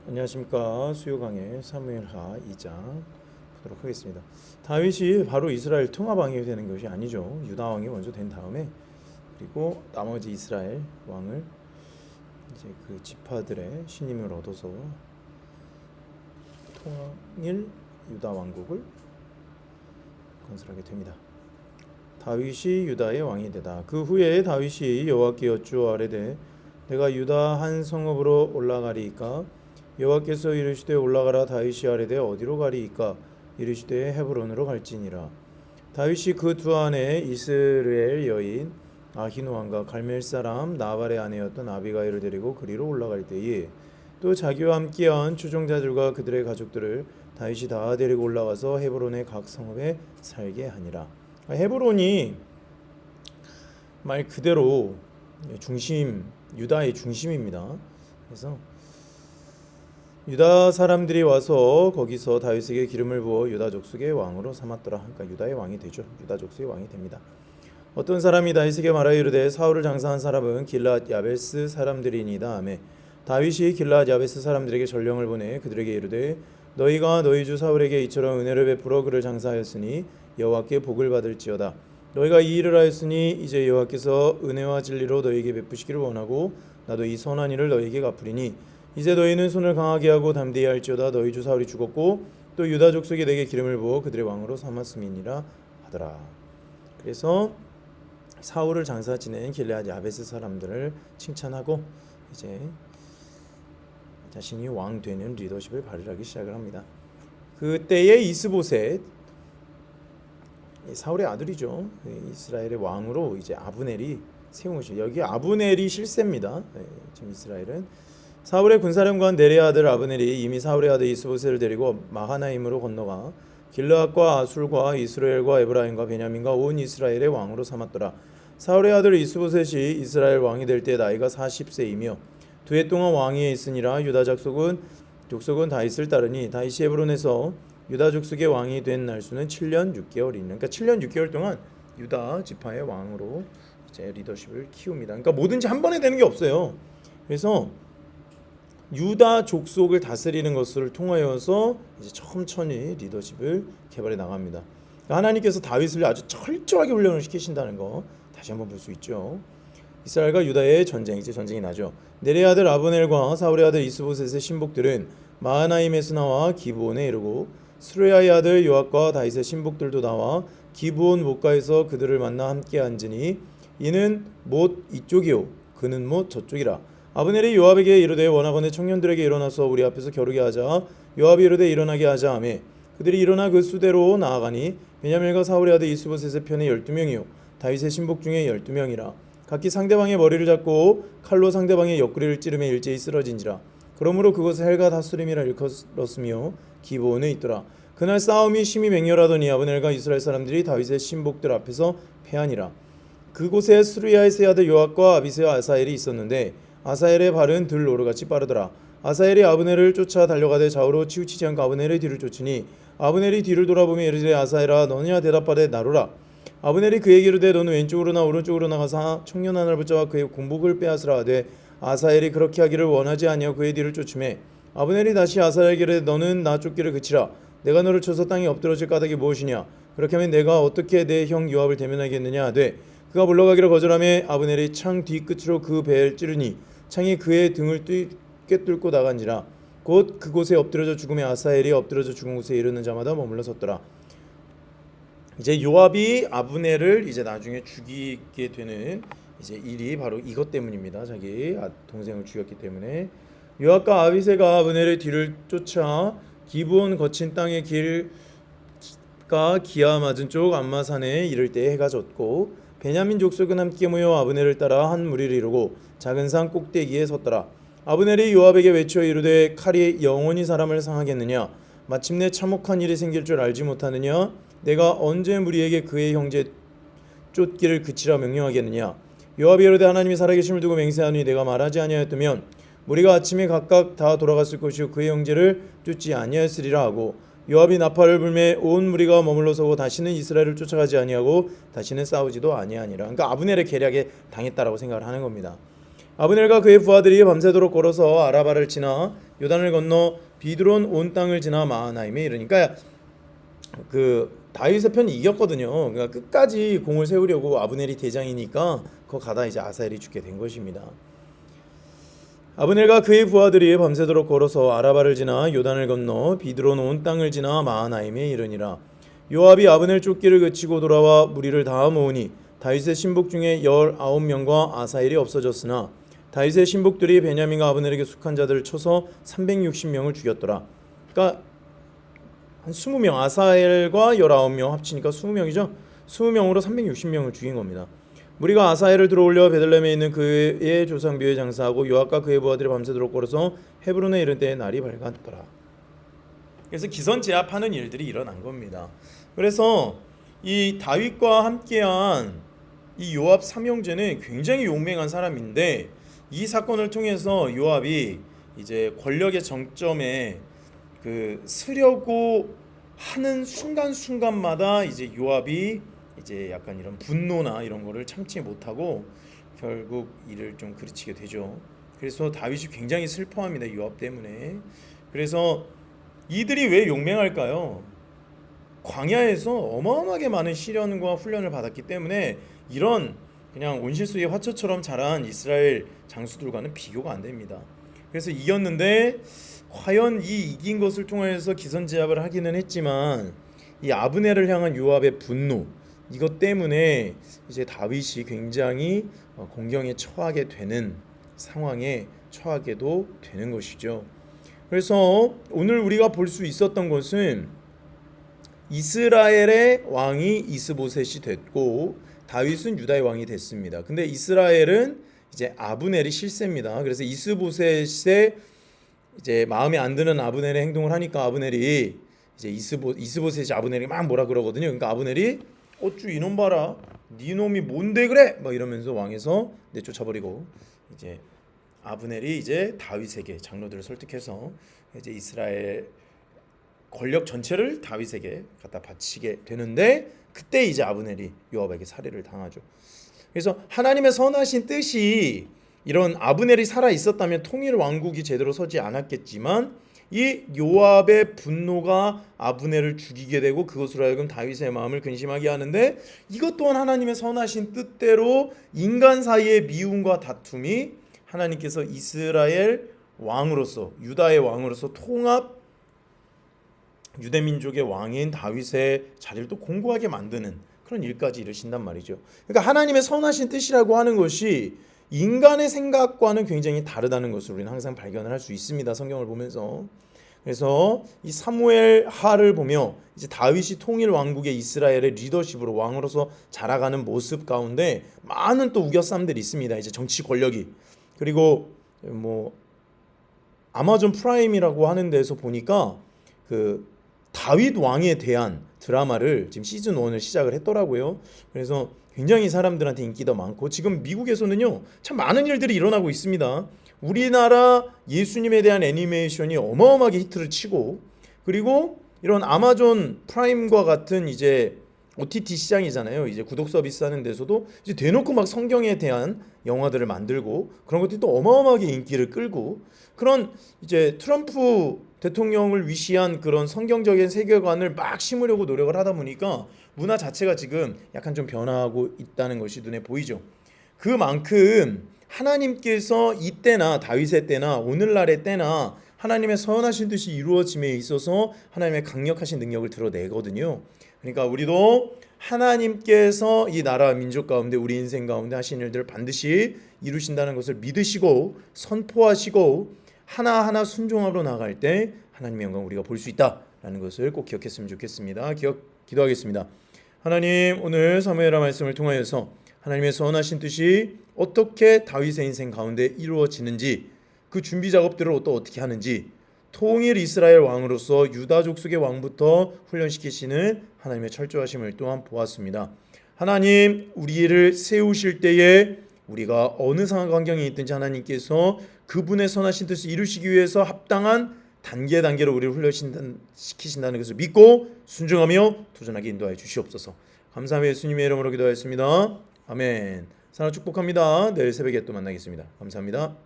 안녕하십니까. 수요 강의 사무엘하 2장 보도록 하겠습니다. 다윗이 바로 이스라엘 통합 왕이 되는 것이 아니죠. 유다 왕이 먼저 된 다음에 그리고 나머지 이스라엘 왕을 이제 그 지파들의 신임을 얻어서 통일 유다 왕국을 건설하게 됩니다. 다윗이 유다의 왕이 되다. 그 후에 다윗이 여호와께 여쭈어아뢰되 내가 유다 한 성읍으로 올라가리이까 여호와께서 이르시되 올라가라. 다윗이 아뢰되 어디로 가리이까 이르시되 헤브론으로 갈지니라. 다윗이 그 두 아내 이스라엘 여인 아히노함과 갈멜 사람 나발의 아내였던 아비가일을 데리고 그리로 올라갈 때에 또 자기와 함께한 추종자들과 그들의 가족들을 다윗이 다 데리고 올라가서 헤브론의 각 성읍에 살게 하니라. 헤브론이 말 그대로 중심, 유다의 중심입니다. 그래서 유다 사람들이 와서 거기서 다윗에게 기름을 부어 유다 족속의 왕으로 삼았더라. 그러니까 유다의 왕이 되죠. 유다 족속의 왕이 됩니다. 어떤 사람이 다윗에게 말하여 이르되 사울을 장사한 사람은 길앗 야베스 사람들이니이다 하매 다윗이 길앗 야베스 사람들에게 전령을 보내 그들에게 이르되 너희가 너희 주 사울에게 이처럼 은혜를 베풀어 그를 장사하였으니 여호와께 복을 받을지어다. 너희가 이 일을 하였으니 이제 여호와께서 은혜와 진리로 너희에게 베푸시기를 원하고 나도 이 선한 일을 너희에게 갚으리니 이제 너희는 손을 강하게 하고 담대히 할지어다. 너희 주 사울이 죽었고 또 유다 족속이 내게 기름을 부어 그들의 왕으로 삼았음이니라 하더라. 그래서 사울을 장사 지낸 길앗 야베스 사람들을 칭찬하고 이제 자신이 왕 되는 리더십을 발휘하기 시작을 합니다. 그때의 이스보셋, 사울의 아들이죠. 이스라엘의 왕으로 이제 아브넬이 세운 것이죠. 여기 아브넬이 실세입니다. 지금 이스라엘은 사울의 군사령관 네레의 아들 아브넬이 이미 사울의 아들 이스보셋을 데리고 마하나임으로 건너가 길르앗과 아술과 이스라엘과 에브라임과 베냐민과 온 이스라엘의 왕으로 삼았더라. 사울의 아들 이스보셋이 이스라엘 왕이 될 때 나이가 40세이며 두 해 동안 왕위에 있으니라. 유다 족속은 다윗을 따르니 다윗이 헤브론에서 유다 족속의 왕이 된 날수는 7년 6개월이니 그러니까 7년 6개월 동안 유다 지파의 왕으로 이제 리더십을 키웁니다. 그러니까 뭐든지 한 번에 되는 게 없어요. 그래서 유다 족속을 다스리는 것을 통하여서 이제 천천히 리더십을 개발해 나갑니다. 그러니까 하나님께서 다윗을 아주 철저하게 훈련을 시키신다는 거 다시 한번 볼 수 있죠. 이스라엘과 유다의 전쟁이 나죠. 네레의 아들 아브넬과 사울의 아들 이스보셋의 신복들은 마하나임에서 나와 기브온에 이르고 스루야의 아들 요압과 다윗의 신복들도 나와 기브온 못가에서 그들을 만나 함께 앉으니 이는 못 이쪽이요 그는 못 저쪽이라. 아브넬이 요압에게 이르되 원하건대 청년들에게 일어나서 우리 앞에서 겨루게 하자. 요압이 이르되 일어나게 하자 하매 그들이 일어나 그 수대로 나아가니 베냐민과 사울의 아들 이스보셋의 편에 12명이요 다윗의 신복 중에 12명이라. 각기 상대방의 머리를 잡고 칼로 상대방의 옆구리를 찌르며 일제히 쓰러진지라. 그러므로 그것을 헬가 다스림이라 일컬었으며 기브온에 있더라. 그날 싸움이 심히 맹렬하더니 아브넬과 이스라엘 사람들이 다윗의 신복들 앞에서 패하니라. 그곳에 스루야의 세 아들 요압과 아비새와 아사엘이 있었는데 아사엘의 발은 들 노루같이 빠르더라. 아사엘이 아브넬을 쫓아 달려가되 좌우로 치우치지 않고 아브넬의 뒤를 쫓으니 아브넬이 뒤를 돌아보며 이르되 아사엘아 너냐 대답하되 나로라. 아브넬이 그에게 이르되 너는 왼쪽으로나 오른쪽으로 나가사 청년 하나를 붙잡아 그의 공복을 빼앗으라 하되 아사엘이 그렇게 하기를 원하지 아니하고 그의 뒤를 쫓으매 아브넬이 다시 아사엘에게 이르되 너는 나 쫓기를 그치라. 내가 너를 쳐서 땅에 엎드러질 까닭이 무엇이냐. 그렇게 하면 내가 어떻게 내 형 요압을 대면하겠느냐 하되 그가 물러가기를 거절하며 아브넬이 창 뒤끝으로 그 배를 찌르니 창이 그의 등을 꿰뚫고 나간지라. 곧 그곳에 엎드려져 죽음에 아사엘이 엎드려져 죽은 곳에 이르는 자마다 머물러 섰더라. 이제 요압이 아브넬을 이제 나중에 죽이게 되는 이제 일이 바로 이것 때문입니다. 자기 동생을 죽였기 때문에 요압과 아비새가 아브넬의 뒤를 쫓아 기브온 거친 땅의 길가 기아 맞은 쪽 암마산에 이를 때 해가 졌고 베냐민 족속은 함께 모여 아브넬을 따라 한 무리를 이루고 작은 산 꼭대기에 섰더라. 아브넬이 요압에게 외쳐 이르되 칼이 영원히 사람을 상하겠느냐. 마침내 참혹한 일이 생길 줄 알지 못하느냐. 내가 언제 무리에게 그의 형제 쫓기를 그치라 명령하겠느냐. 요압이 이르되 하나님이 살아계심을 두고 맹세하니 내가 말하지 아니하였다면 무리가 아침에 각각 다 돌아갔을 것이요 그의 형제를 쫓지 아니하였으리라 하고 요압이 나팔을 불매 온 무리가 머물러 서고 다시는 이스라엘을 쫓아가지 아니하고 다시는 싸우지도 아니하니라. 그러니까 아브넬의 계략에 당했다라고 생각을 하는 겁니다. 아브넬과 그의 부하들이 밤새도록 걸어서 아라바를 지나 요단을 건너 비드론 온 땅을 지나 마하나임에 이르니까 그 다윗의 편이 이겼거든요. 그러니까 끝까지 공을 세우려고 아브넬이 대장이니까 거 가다 이제 아사엘이 죽게 된 것입니다. 아브넬과 그의 부하들이 밤새도록 걸어서 아라바를 지나 요단을 건너 비드론 온 땅을 지나 마하나임에 이르니라. 요압이 아브넬 쫓기를 그치고 돌아와 무리를 다 모으니 다윗의 신복 중에 19명과 아사엘이 없어졌으나 다윗의 신복들이 베냐민과 아브넬에게 속한 자들을 쳐서 360명을 죽였더라. 그러니까 한 20명, 아사엘과 19명 합치니까 20명이죠. 20명으로 360명을 죽인 겁니다. 무리가 아사엘을 들어올려 베들레헴에 있는 그의 조상묘에 장사하고 요압과 그의 부하들이 밤새도록 걸어서 헤브론에 이른 때에 날이 밝았더라. 그래서 기선제압하는 일들이 일어난 겁니다. 그래서 이 다윗과 함께한 이 요압 삼형제는 굉장히 용맹한 사람인데 이 사건을 통해서 요압이 이제 권력의 정점에 그 서려고 하는 순간순간마다 이제 요압이 이제 약간 이런 분노나 이런 거를 참지 못하고 결국 이를 좀 그르치게 되죠. 그래서 다윗이 굉장히 슬퍼합니다. 요압 때문에. 그래서 이들이 왜 용맹할까요? 광야에서 어마어마하게 많은 시련과 훈련을 받았기 때문에 이런 그냥 온실속의 화초처럼 자란 이스라엘 장수들과는 비교가 안 됩니다. 그래서 이겼는데 과연 이 이긴 것을 통해서 기선제압을 하기는 했지만 이 아브넬을 향한 요압의 분노 이것 때문에 이제 다윗이 굉장히 공경에 처하게 되는 상황에 처하게도 되는 것이죠. 그래서 오늘 우리가 볼 수 있었던 것은 이스라엘의 왕이 이스보셋이 됐고 다윗은 유다의 왕이 됐습니다. 근데 이스라엘은 이제 아브넬이 실세입니다. 그래서 이스보셋의 이제 마음에 안 드는 아브넬의 행동을 하니까 아브넬이 이제 이스보셋이 아브넬이 막 뭐라 그러거든요. 그러니까 아브넬이 어쭈 이놈 봐라, 네 놈이 뭔데 그래? 막 이러면서 왕에서 내쫓아버리고 이제 아브넬이 이제 다윗에게 장로들을 설득해서 이제 이스라엘 권력 전체를 다윗에게 갖다 바치게 되는데 그때 이제 아브넬이 요압에게 살해를 당하죠. 그래서 하나님의 선하신 뜻이 이런 아브넬이 살아 있었다면 통일 왕국이 제대로 서지 않았겠지만 이 요압의 분노가 아브넬을 죽이게 되고 그것으로 하여금 다윗의 마음을 근심하게 하는데 이것 또한 하나님의 선하신 뜻대로 인간 사이의 미움과 다툼이 하나님께서 이스라엘 왕으로서 유다의 왕으로서 통합 유대민족의 왕인 다윗의 자리를 또 공고하게 만드는 그런 일까지 이르신단 말이죠. 그러니까 하나님의 선하신 뜻이라고 하는 것이 인간의 생각과는 굉장히 다르다는 것을 우리는 항상 발견을 할 수 있습니다. 성경을 보면서. 그래서 이 사무엘 하를 보며 이제 다윗이 통일 왕국의 이스라엘의 리더십으로 왕으로서 자라가는 모습 가운데 많은 또 우겨쌈들이 있습니다. 이제 정치 권력이. 그리고 뭐 아마존 프라임이라고 하는 데서 보니까 그 다윗 왕에 대한 드라마를 지금 시즌 1을 시작을 했더라고요. 그래서 굉장히 사람들한테 인기도 많고 지금 미국에서는요 참 많은 일들이 일어나고 있습니다. 우리나라 예수님에 대한 애니메이션이 어마어마하게 히트를 치고 그리고 이런 아마존 프라임과 같은 이제 OTT 시장이잖아요. 이제 구독 서비스 하는 데서도 이제 대놓고 막 성경에 대한 영화들을 만들고 그런 것들이 또 어마어마하게 인기를 끌고 그런 이제 트럼프 대통령을 위시한 그런 성경적인 세계관을 막 심으려고 노력을 하다 보니까 문화 자체가 지금 약간 좀 변화하고 있다는 것이 눈에 보이죠. 그만큼 하나님께서 이때나 다윗의 때나 오늘날의 때나 하나님의 선하신 뜻이 이루어짐에 있어서 하나님의 강력하신 능력을 드러내거든요. 그러니까 우리도 하나님께서 이 나라 민족 가운데 우리 인생 가운데 하신 일들을 반드시 이루신다는 것을 믿으시고 선포하시고 하나하나 순종하러 나갈 때 하나님의 영광 우리가 볼 수 있다라는 것을 꼭 기억했으면 좋겠습니다. 기도하겠습니다. 하나님 오늘 사무엘하 말씀을 통하여서 하나님의 선하신 뜻이 어떻게 다윗의 인생 가운데 이루어지는지 그 준비 작업들을 또 어떻게 하는지 통일 이스라엘 왕으로서 유다 족속의 왕부터 훈련시키시는 하나님의 철저하심을 또한 보았습니다. 하나님 우리를 세우실 때에 우리가 어느 상황 환경에 있든지 하나님께서 그분의 선하신 뜻을 이루시기 위해서 합당한 단계로 우리를 훈련시키신다는 것을 믿고 순종하며 도전하게 인도하여 주시옵소서. 감사하며 예수님의 이름으로 기도하였습니다. 아멘. 사랑 축복합니다. 내일 새벽에 또 만나겠습니다. 감사합니다.